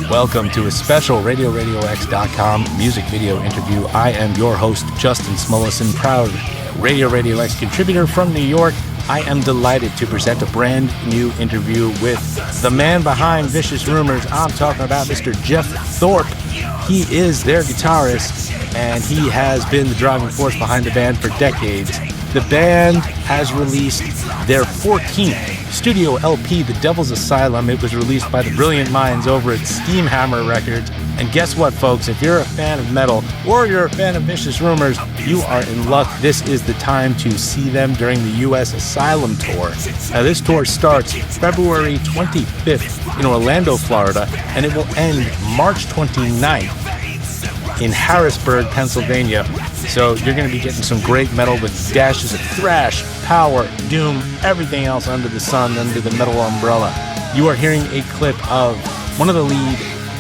Welcome to a special RadioRadioX.com music video interview. I am your host, Justin Smulison, proud RadioRadioX contributor from New York. I am delighted to present a brand new interview with the man behind Vicious Rumors. I'm talking about Mr. Geoff Thorpe. He is their guitarist, and he has been the driving force behind the band for decades. The band has released their 14th studio LP, The Devil's Asylum. It was released by the brilliant minds over at Steamhammer Records. And guess what, folks? If you're a fan of metal or you're a fan of Vicious Rumors, you are in luck. This is the time to see them during the U.S. Asylum tour. Now, this tour starts February 25th in Orlando, Florida, and it will end March 29th in Harrisburg, Pennsylvania. So you're going to be getting some great metal with dashes of thrash, power, doom, everything else under the sun, under the metal umbrella. You are hearing a clip of one of the lead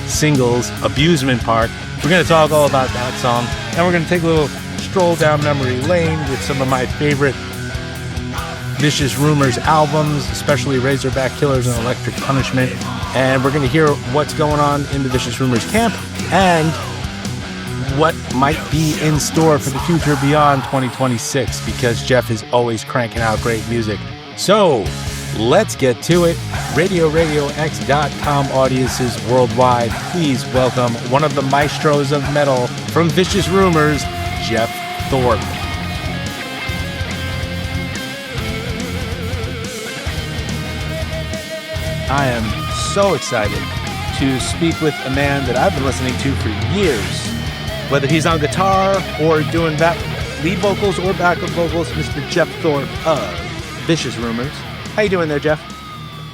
singles, Abusement Park. We're going to talk all about that song, and we're going to take a little stroll down memory lane with some of my favorite Vicious Rumors albums, especially Razorback Killers and Electric Punishment. And we're going to hear what's going on in the Vicious Rumors camp and what might be in store for the future beyond 2026, because Geoff is always cranking out great music. So let's get to it. RadioRadioX.com audiences worldwide, please welcome one of the maestros of metal from Vicious Rumors, Geoff Thorpe. I am so excited to speak with a man that I've been listening to for years. Whether he's on guitar or doing lead vocals or backup vocals, Mr. Geoff Thorpe of Vicious Rumors. How you doing there, Geoff?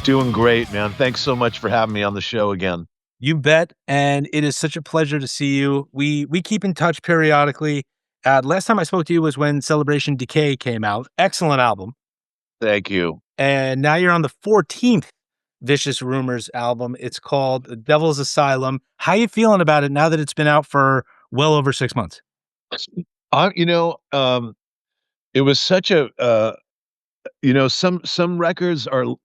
Doing great, man. Thanks so much for having me on the show again. You bet, and it is such a pleasure to see you. We keep in touch periodically. Last time I spoke to you was when Celebration Decay came out. Excellent album. Thank you. And now you're on the 14th Vicious Rumors album. It's called The Devil's Asylum. How you feeling about it now that it's been out for well over 6 months? It was such a, some records are,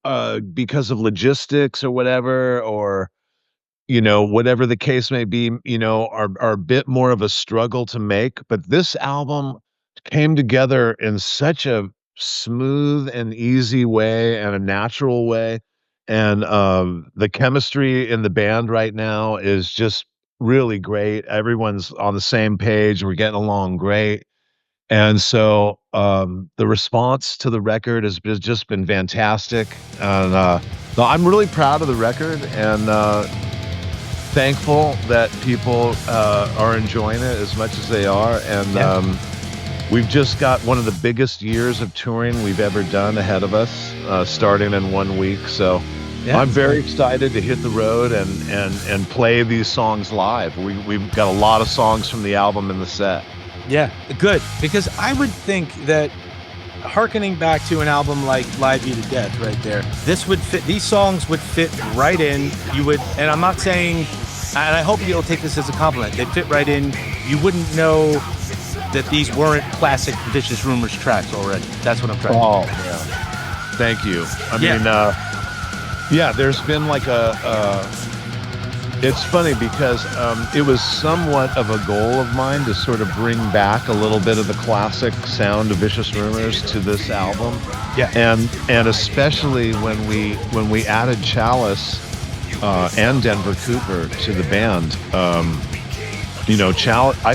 because of logistics or whatever, or, whatever the case may be, are a bit more of a struggle to make. But this album came together in such a smooth and easy way and a natural way. And the chemistry in the band right now is just really great. Everyone's on the same page. We're getting along great. And so the response to the record has just been fantastic. And so I'm really proud of the record and thankful that people are enjoying it as much as they are. And we've just got one of the biggest years of touring we've ever done ahead of us, starting in 1 week. So I'm very excited to hit the road and play these songs live. We've got a lot of songs from the album in the set. Yeah, good. Because I would think that hearkening back to an album like Live You to Death right there, this would fit, these songs would fit right in. You would, and I'm not saying, and I hope you'll take this as a compliment, they'd fit right in. You wouldn't know that these weren't classic Vicious Rumors tracks already. That's what I'm trying to do. Yeah. Thank you. I mean, there's been like it's funny because it was somewhat of a goal of mine to sort of bring back a little bit of the classic sound of Vicious Rumors to this album. Yeah. And especially when we added Chalice and Denver Cooper to the band. I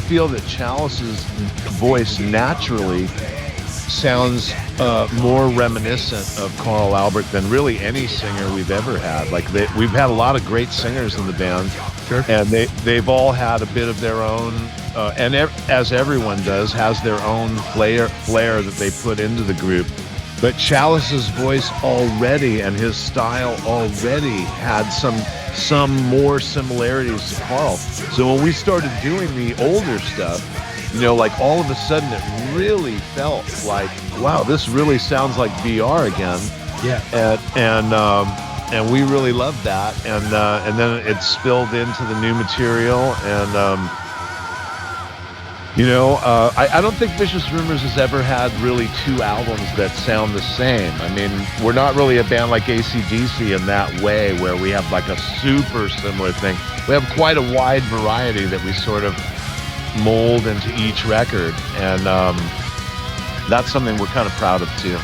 feel that Chalice's voice naturally sounds more reminiscent of Carl Albert than really any singer we've ever had. Like we've had a lot of great singers in the band, sure, and they've all had a bit of their own, as everyone does, has their own flair that they put into the group. But Chalice's voice already and his style already had some more similarities to Carl. So when we started doing the older stuff, like all of a sudden it really felt like, wow, this really sounds like VR again. Yeah. And we really loved that. And then it spilled into the new material. And I don't think Vicious Rumors has ever had really two albums that sound the same. I mean, we're not really a band like AC/DC in that way, where we have like a super similar thing. We have quite a wide variety that we sort of mold into each record, and that's something we're kind of proud of too.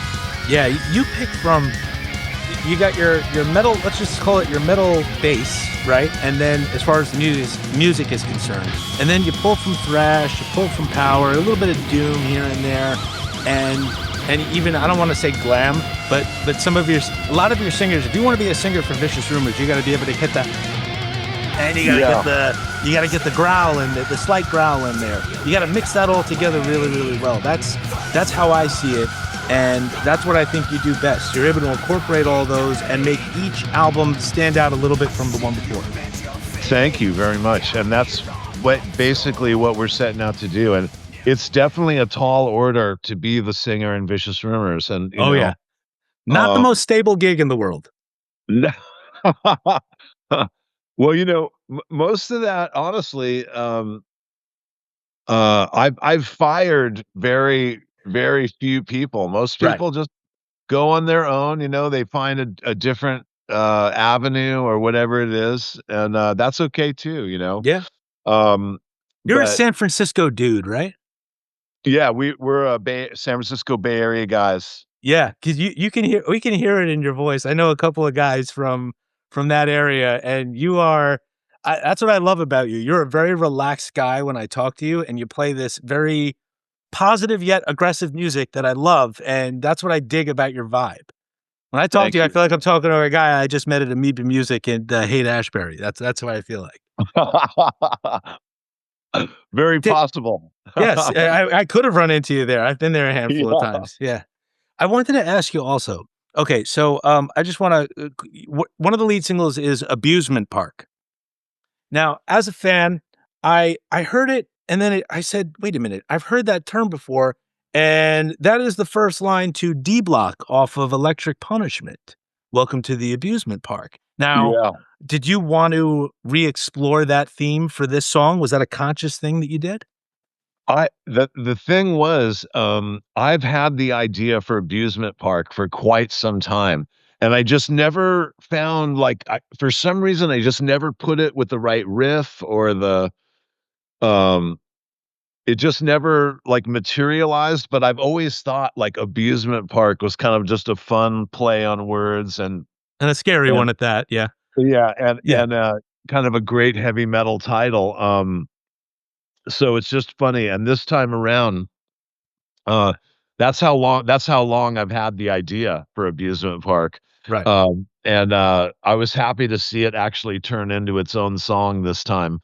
Yeah, you pick from. You got your metal, let's just call it your metal bass, right? And then as far as the music is concerned, and then you pull from thrash, you pull from power, a little bit of doom here and there, and even, I don't want to say glam, but a lot of your singers, if you want to be a singer for Vicious Rumors, you got to be able to hit that, and you got to get the growl in the slight growl in there. You got to mix that all together really, really well. That's how I see it. And that's what I think you do best. You're able to incorporate all those and make each album stand out a little bit from the one before. Thank you very much. And that's basically what we're setting out to do. And it's definitely a tall order to be the singer in Vicious Rumors. And yeah, not the most stable gig in the world. No. Well, most of that, honestly, I've fired very, very few people. Most people just go on their own. They find a different avenue or whatever it is, and that's okay too. Yeah. You're a San Francisco dude, right? Yeah, we're San Francisco Bay Area guys. Yeah, because we can hear it in your voice. I know a couple of guys from that area, and you are. That's what I love about you. You're a very relaxed guy when I talk to you, and you play this very positive yet aggressive music that I love, and that's what I dig about your vibe. When I talk to you, I feel like I'm talking to a guy I just met at Amoeba Music in Haight-Ashbury. That's what I feel like. Very possible. Yes, I could have run into you there. I've been there a handful of times. Yeah. I wanted to ask you also. Okay, so I just want to. One of the lead singles is "Abusement Park." Now, as a fan, I heard it. And then I said, wait a minute, I've heard that term before, and that is the first line to D-Block off of Electric Punishment. Welcome to the Abusement Park. Now, Did you want to re-explore that theme for this song? Was that a conscious thing that you did? The thing was, I've had the idea for Abusement Park for quite some time, and I just never found, for some reason, I just never put it with the right riff or it just never materialized. But I've always thought Abusement Park was kind of just a fun play on words and a scary one at that. Yeah. Yeah. And kind of a great heavy metal title. So it's just funny. And this time around, that's how long I've had the idea for Abusement Park. Right. And I was happy to see it actually turn into its own song this time.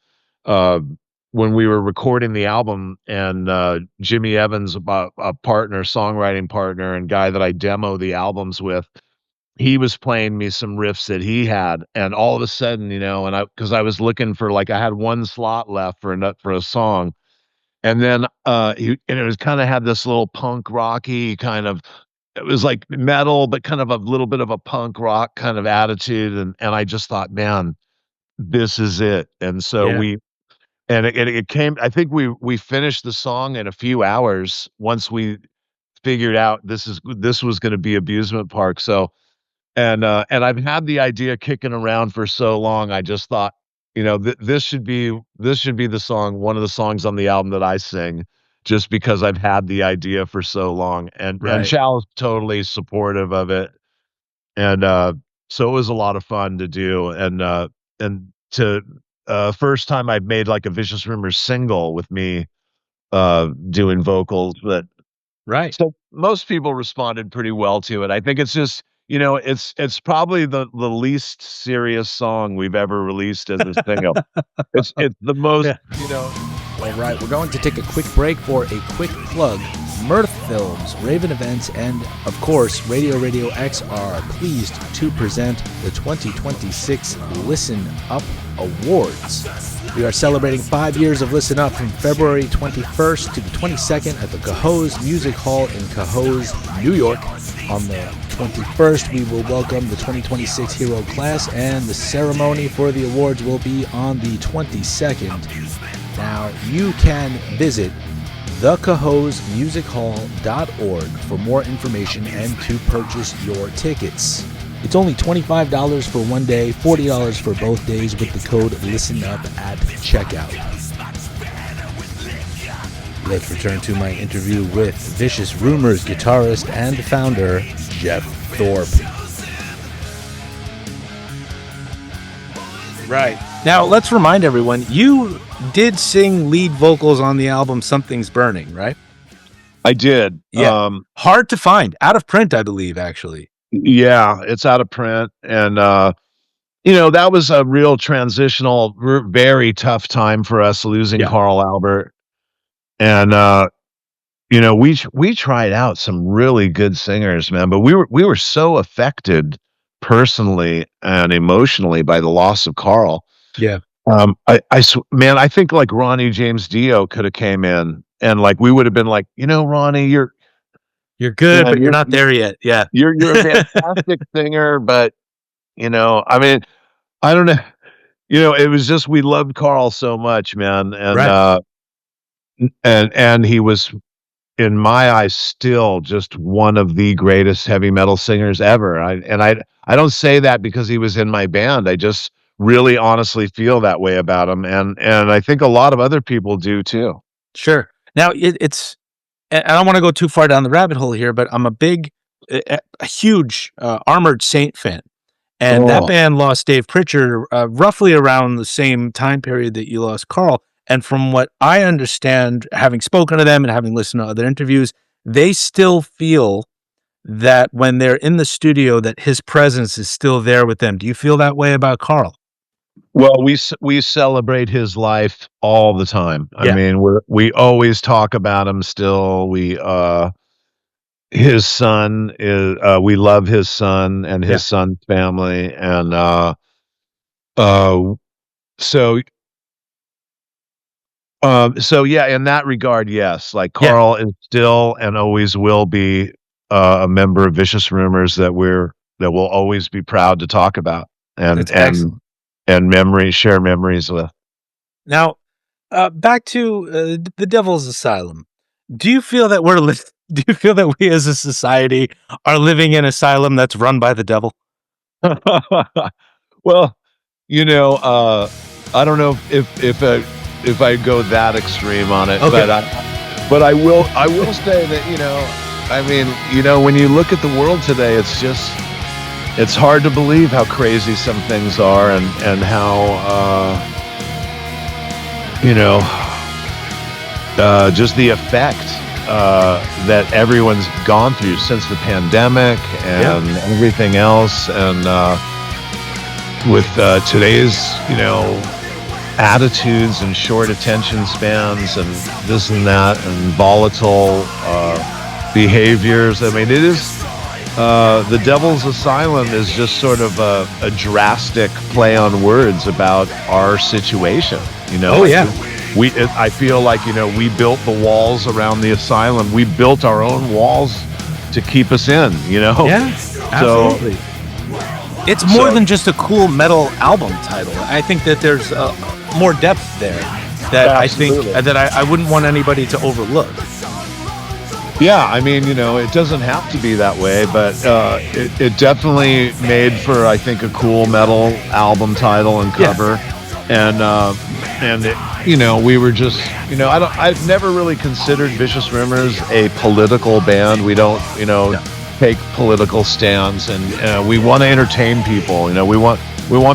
When we were recording the album, and Jimmy Evans, a songwriting partner and guy that I demo the albums with, he was playing me some riffs that he had, and all of a sudden, because I was looking for I had one slot left for a song, and then it was kind of had this little punk rocky kind of. It was like metal, but kind of a little bit of a punk rock kind of attitude, and I just thought, man, this is it. And so it came. I think we finished the song in a few hours once we figured out this was going to be Abusement Park. So, and I've had the idea kicking around for so long. I just thought, this should be the song, one of the songs on the album that I sing, just because I've had the idea for so long. And Chal's totally supportive of it, and so it was a lot of fun to do, and to. First time I've made a Vicious Rumors single with me doing vocals, but so most people responded pretty well to it. I think it's just it's probably the least serious song we've ever released as a single. It's the most All right, we're going to take a quick break for a quick plug. Mirth Films, Raven Events, and, of course, RadioRadioX are pleased to present the 2026 Listen Up Awards. We are celebrating 5 years of Listen Up from February 21st to the 22nd at the Cahoes Music Hall in Cahoes, New York. On the 21st, we will welcome the 2026 Hero Class, and the ceremony for the awards will be on the 22nd. Now, you can visit thecahosmusichall.org for more information and to purchase your tickets. It's only $25 for one day, $40 for both days with the code LISTENUP at checkout. Let's return to my interview with Vicious Rumors guitarist and founder, Geoff Thorpe. Right. Now, let's remind everyone, you did sing lead vocals on the album Something's Burning, right? I did. Yeah. Hard to find. Out of print, I believe, actually. Yeah, it's out of print. And, that was a real transitional, very tough time for us losing Carl Albert. And, we tried out some really good singers, man, but we were so affected personally and emotionally by the loss of Carl. Yeah. I think like Ronnie James Dio could have came in and like we would have been like, Ronnie, you're good, but you're not there yet. Yeah. You're a fantastic singer, but I mean, I don't know. It was just we loved Carl so much, man. And right. and he was, in my eyes, still just one of the greatest heavy metal singers ever. I don't say that because he was in my band. I just really honestly feel that way about him, and I think a lot of other people do too. Sure. Now it's I don't want to go too far down the rabbit hole here, but I'm a huge Armored Saint fan, and that band lost Dave Pritchard roughly around the same time period that you lost Carl. And from what I understand, having spoken to them and having listened to other interviews, they still feel that when they're in the studio, that his presence is still there with them. Do you feel that way about Carl? Well, we celebrate his life all the time. I mean, we always talk about him still. His son is, we love his son and his son's family. And, so yeah, in that regard, yes, like Carl is still and always will be a member of Vicious Rumors that we'll always be proud to talk about and share memories with. Now, back to the Devil's Asylum. Do you feel that we as a society are living in an asylum that's run by the devil? Well, I don't know if I go that extreme on it, but I will say that, I mean, when you look at the world today, it's hard to believe how crazy some things are and how, just the effect that everyone's gone through since the pandemic and everything else. And with today's, attitudes and short attention spans and this and that and volatile behaviors. I mean, it is the Devil's Asylum is just sort of a drastic play on words about our situation. Oh yeah. I feel like we built the walls around the asylum. We built our own walls to keep us in. Yeah, absolutely. It's more than just a cool metal album title. I think that there's more depth there that absolutely. I think that I wouldn't want anybody to overlook. Yeah, I mean, it doesn't have to be that way, but it definitely made for, I think, a cool metal album title and cover. Yeah. And it, we were just, I've never really considered Vicious Rumors a political band. We don't, take political stands, and we want to entertain people. We want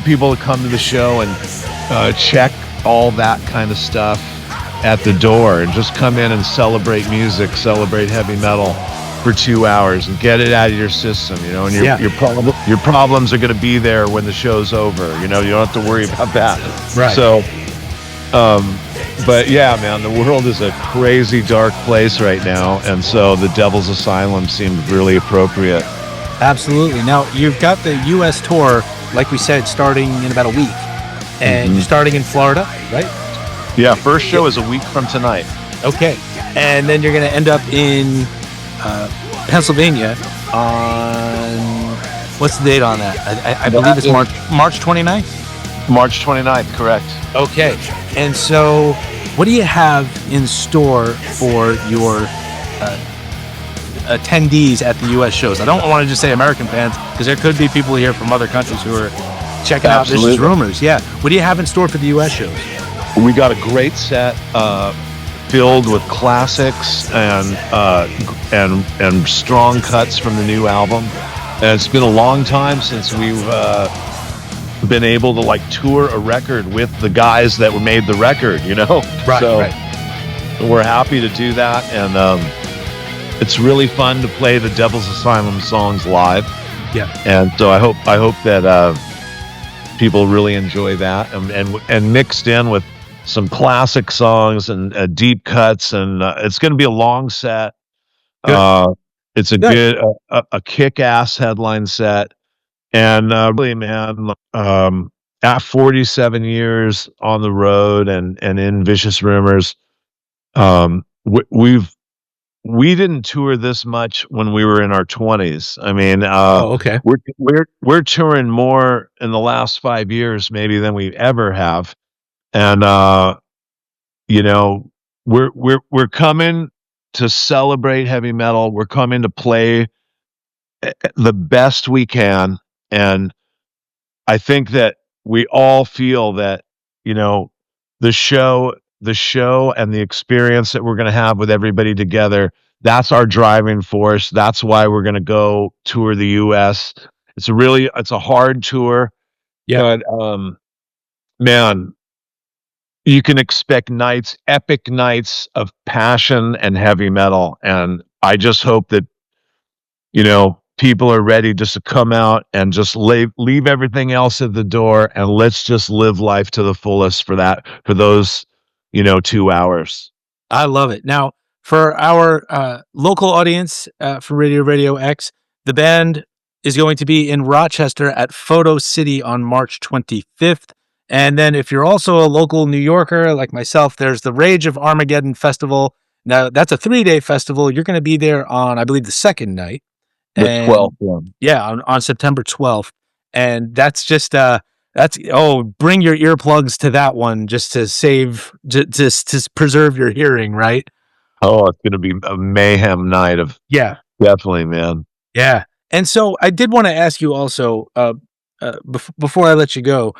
people to come to the show and check all that kind of stuff at the door and just come in and celebrate music, celebrate heavy metal for 2 hours and get it out of your system, and your problems are going to be there when the show's over. You don't have to worry about that. Right. So, but yeah, man, the world is a crazy dark place right now, and so the Devil's Asylum seemed really appropriate. Absolutely. Now, you've got the U.S. tour, like we said, starting in about a week, and you're starting in Florida, right? Yeah, first show is a week from tonight. Okay. And then you're going to end up in Pennsylvania on, what's the date on that? I believe it's March 29th? March 29th, correct. Okay. And so what do you have in store for your attendees at the U.S. shows? I don't want to just say American fans, because there could be people here from other countries who are checking out Vicious Rumors. Yeah. What do you have in store for the U.S. shows? We got a great set filled with classics and strong cuts from the new album. And it's been a long time since we've been able to like tour a record with the guys that made the record, you know? Right, so right. We're happy to do that, and it's really fun to play the Devil's Asylum songs live. Yeah. And so I hope that people really enjoy that, and mixed in with some classic songs and deep cuts, and it's going to be a long set. It's a good, a kick-ass headline set, and really, man, at 47 years on the road and in Vicious Rumors, we didn't tour this much when we were in our 20s. I mean, okay. We're touring more in the last 5 years maybe than we ever have. And you know, we're coming to celebrate heavy metal. We're coming to play the best we can, and I think that we all feel that, you know, the show and the experience that we're going to have with everybody together, that's our driving force. That's why we're going to go tour the US. It's a hard tour. Yeah. But man, you can expect epic nights of passion and heavy metal. And I just hope that, you know, people are ready just to come out and just leave everything else at the door, and let's just live life to the fullest for those, you know, 2 hours. I love it. Now, for our local audience for Radio X, the band is going to be in Rochester at Photo City on March 25th. And then if you're also a local New Yorker like myself, there's the Rage of Armageddon Festival. Now, that's a 3-day festival. You're going to be there on, I believe, the second night. The 12th one. Yeah, on September 12th. And that's just, bring your earplugs to that one just to just to preserve your hearing, right? Oh, it's going to be a mayhem night of, yeah, definitely, man. Yeah. And so I did want to ask you also, before I let you go,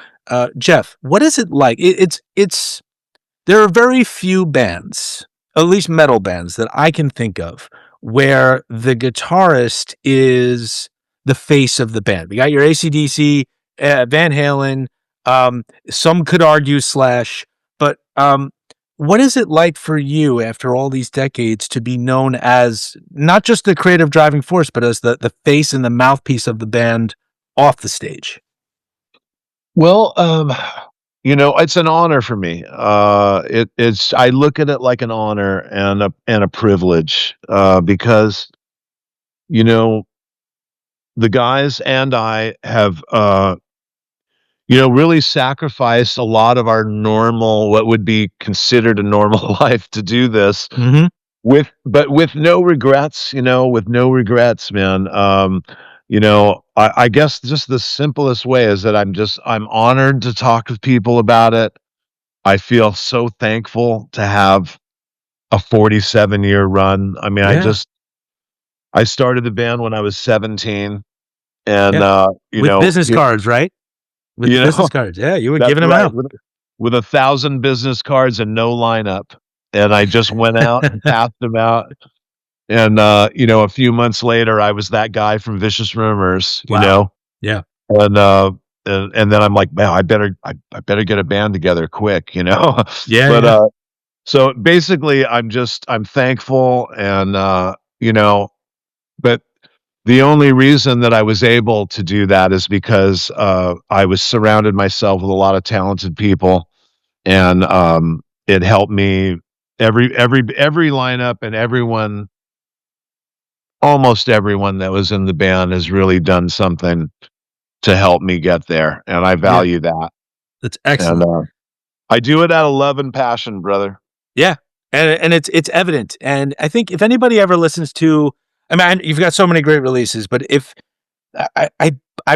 Geoff, what is it like? There are very few bands, at least metal bands, that I can think of where the guitarist is the face of the band. We got your AC/DC, Van Halen, some could argue Slash, but what is it like for you after all these decades to be known as not just the creative driving force, but as the face and the mouthpiece of the band off the stage? Well, you know, it's an honor for me. I look at it like an honor and a privilege, because, you know, the guys and I have, you know, really sacrificed a lot of our what would be considered a normal life to do this, but with no regrets, you know, with no regrets, man. You know, I guess just the simplest way is that I'm honored to talk with people about it. I feel so thankful to have a 47-year run. I mean, Yeah. I started the band when I was 17, and you With know, business cards, right? With you know, business cards. Yeah, you were that's giving them right, out. with 1,000 business cards and no lineup, and I just went out and passed them out. And you know, a few months later, I was that guy from Vicious Rumors, you Wow. know. Yeah. And then I'm like, man, I better get a band together quick, you know. Yeah. But yeah. so basically, I'm thankful, and you know, but the only reason that I was able to do that is because I was surrounded myself with a lot of talented people, and it helped me. Every lineup and almost everyone that was in the band has really done something to help me get there, and I value that. That's excellent. And I do it out of love and passion, brother. Yeah. And it's evident. And I think if anybody ever listens to, I mean, you've got so many great releases, but if I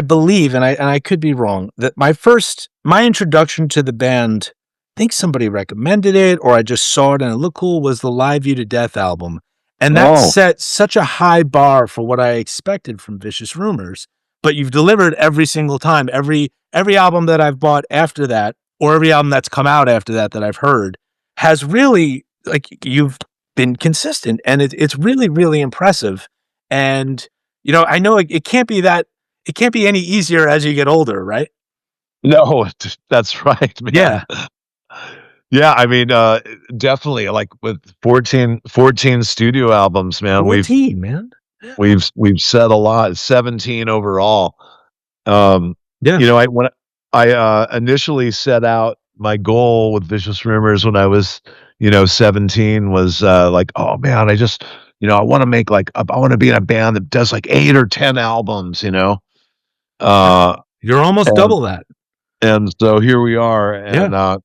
believe, and I could be wrong, that my introduction to the band think somebody recommended it or I just saw it and it looked cool, was the Live You to Death album. And that Oh, set such a high bar for what I expected from Vicious Rumors, but you've delivered every single time. Every album that I've bought after that, or every album that's come out after that I've heard, has really, like, you've been consistent, and it's really, really impressive. And I know it can't be any easier as you get older, right? no, that's right, man. Yeah. Yeah, I mean, definitely, like, with 14 studio albums, man, 14, man. Yeah. we've said a lot, 17 overall. Yeah. When I initially set out, my goal with Vicious Rumors when I was, 17 was, like, "Oh, man, I wanna make, like, I wanna be in a band that does, like, 8 or 10 albums," Uh, You're almost and double that. and so here we are, Yeah. and, uh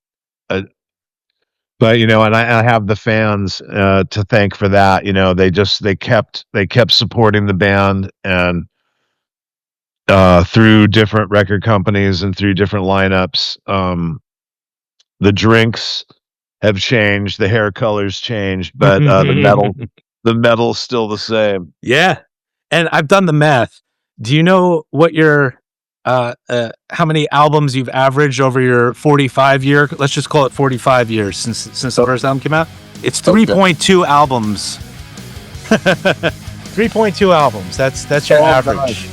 but, and I have the fans, to thank for that. They kept supporting the band, and, through different record companies and through different lineups. The drinks have changed, the hair colors changed, but, the metal's still the same. Yeah. And I've done the math. Do you know what your how many albums you've averaged over your 45-year, let's just call it 45 years since the first album came out? It's 3.2 albums. 3.2 albums. That's your average.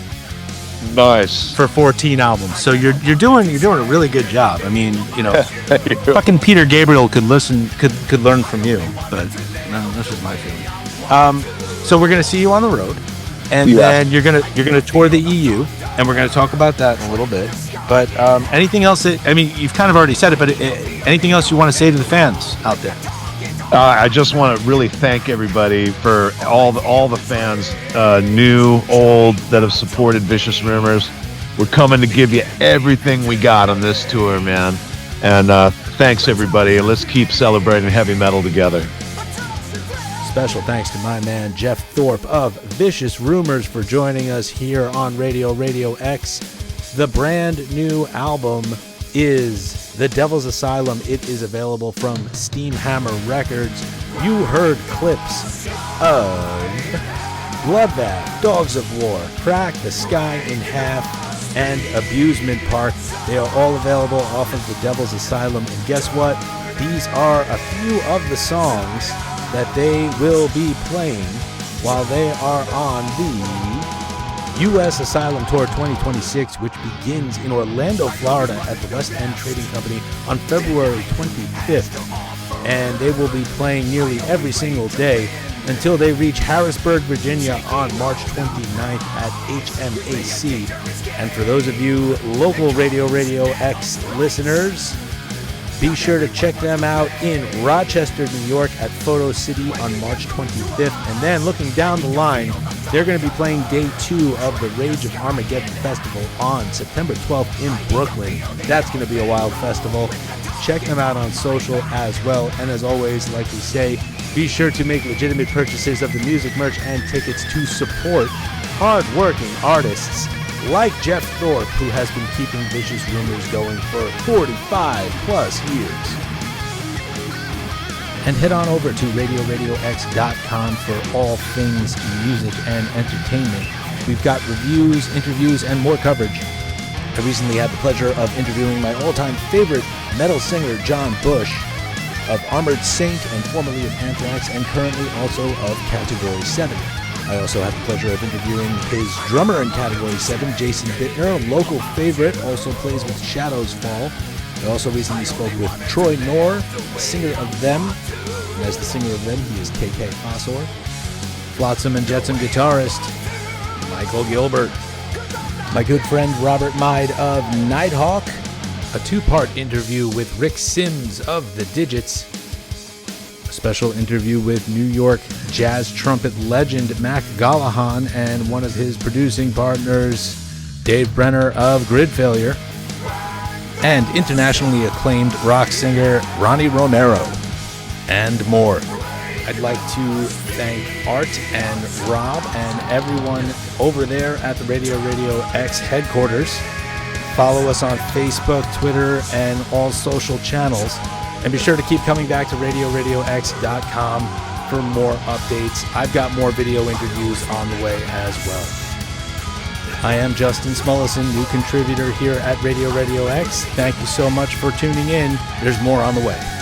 Nice. For 14 albums. So you're doing a really good job. I mean, fucking Peter Gabriel could learn from you, but no, that's just my feeling. So we're gonna see you on the road, and then you're gonna tour the EU, and we're gonna talk about that in a little bit. But anything else you've kind of already said it, but anything else you want to say to the fans out there? I just want to really thank everybody for all the fans, new, old, that have supported Vicious Rumors. We're coming to give you everything we got on this tour, man. And thanks, everybody. Let's keep celebrating heavy metal together. Special thanks to my man Geoff Thorpe of Vicious Rumors for joining us here on Radio X. The brand new album is The Devil's Asylum. It is available from Steamhammer Records. You heard clips of Bloodbath, Dogs of War, Crack the Sky in Half, and Abusement Park. They are all available off of The Devil's Asylum. And guess what? These are a few of the songs that they will be playing while they are on the U.S. Asylum Tour 2026, which begins in Orlando, Florida at the West End Trading Company on February 25th. And they will be playing nearly every single day until they reach Harrisburg, Virginia on March 29th at HMAC. And for those of you local Radio X listeners, be sure to check them out in Rochester, New York at Photo City on March 25th. And then looking down the line, they're going to be playing day 2 of the Rage of Armageddon Festival on September 12th in Brooklyn. That's going to be a wild festival. Check them out on social as well. And as always, like we say, be sure to make legitimate purchases of the music, merch, and tickets to support hard-working artists like Geoff Thorpe, who has been keeping Vicious Rumors going for 45 plus years. And head on over to RadioRadioX.com for all things music and entertainment. We've got reviews, interviews, and more coverage. I recently had the pleasure of interviewing my all-time favorite metal singer, John Bush, of Armored Saint and formerly of Anthrax, and currently also of Category 7. I also had the pleasure of interviewing his drummer in Category 7, Jason Bittner, a local favorite, also plays with Shadows Fall. I also recently spoke with Troy Knorr, singer of Them, and as the singer of Them, he is KK Fossor. Flotsam and Jetsam guitarist, Michael Gilbert. My good friend Robert Meid of Nighthawk, a 2-part interview with Rick Sims of The Digits, a special interview with New York jazz trumpet legend Mac Gallahan and one of his producing partners, Dave Brenner of Grid Failure, and internationally acclaimed rock singer Ronnie Romero, and more. I'd like to thank Art and Rob and everyone over there at the Radio X headquarters. Follow us on Facebook, Twitter, and all social channels. And be sure to keep coming back to RadioRadioX.com for more updates. I've got more video interviews on the way as well. I am Justin Smulison, new contributor here at Radio Radio X. Thank you so much for tuning in. There's more on the way.